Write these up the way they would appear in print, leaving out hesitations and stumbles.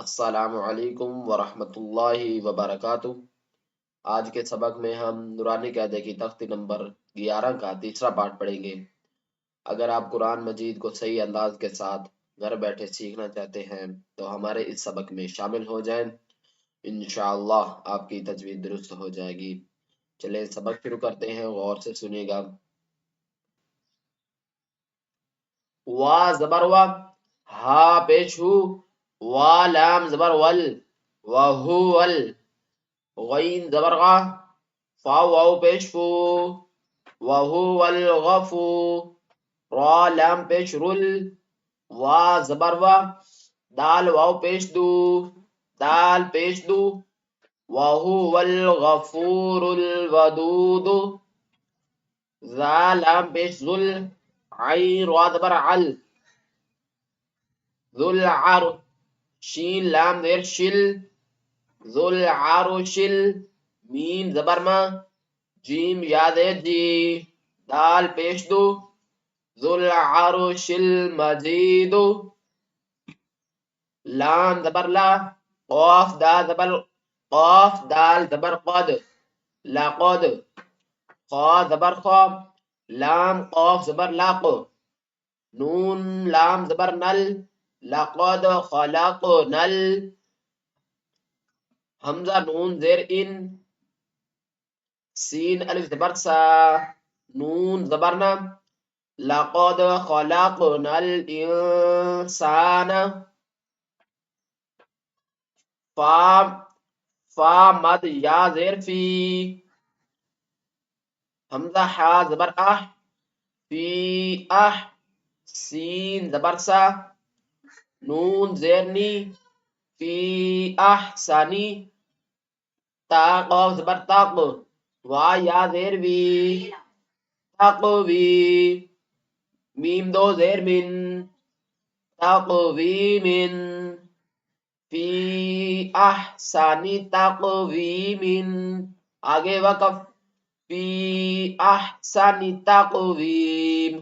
السلام علیکم ورحمۃ اللہ وبرکاتہ۔ آج کے سبق میں ہم نورانی قاعدے کی تختی نمبر 11 کا تیسرا پارٹ پڑھیں گے۔ اگر آپ قرآن مجید کو صحیح انداز کے ساتھ گھر بیٹھے سیکھنا چاہتے ہیں تو ہمارے اس سبق میں شامل ہو جائیں، انشاءاللہ آپ کی تجوید درست ہو جائے گی۔ چلیں سبق شروع کرتے ہیں، غور سے سنیے گا۔ وا زبر وا، ہا پیش ہو، وا لام زبر ول، وہو ول، غین زبر غا، فا واو پیش فو، وہو الغفو، را لام پیش رل، وا زبر وا، دال واو پیش دو، دال پیش دو، وہو الغفور الودود، ذا لام پیش ذل، عین را زبر عل، ذو العر، شین لام زیر شل، ذو العرش، میم زبر ما، جیم یا زیر جی، دال پیش دو، ذو العرش المجید، لام زبر لا، قاف دال زبر قاف دال زبر قد، لقد، خا زبر خا، لام قاف زبر لاق، نون لام زبر نل، لقد خلقنا، حمزہ نون زیر ان، سین الف زبر سا، نون زبرنا، لقد خلقنا الانسان، فا مد یا زیر فی، حمزہ حا زبر اح، فی اح، سین زبر سا، نون زیر نی، فی احسنی، تا قاف زبر تاق، وا یا زیر وی، تقوی، میم دو زیر من، تقویم، فی احسن تقویم، آگے وقف، فی احسن تقویم،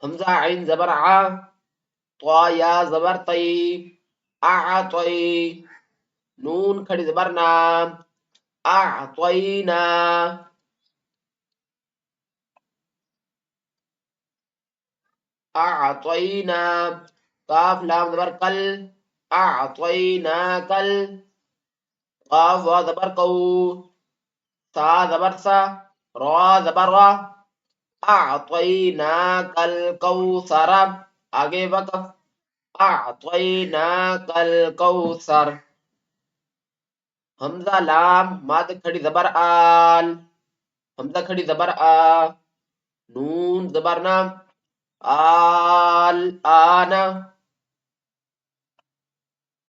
حمزہ عین زبر ع، طا یا زبر طی، اعطی، نون کھڑی زبر نا، اعطینا، اعطینا، قاف لام زبر کل، اعطینا کل، قاف وا زبر قو، تا زبر سا، را زبر را، اعطینا کل کوثر، آگے وقف، اعطینا کل کوثر، حمزہ لام مد کھڑی زبر آل، حمزہ کھڑی زبر آ، نون زبر نام، آل آنا،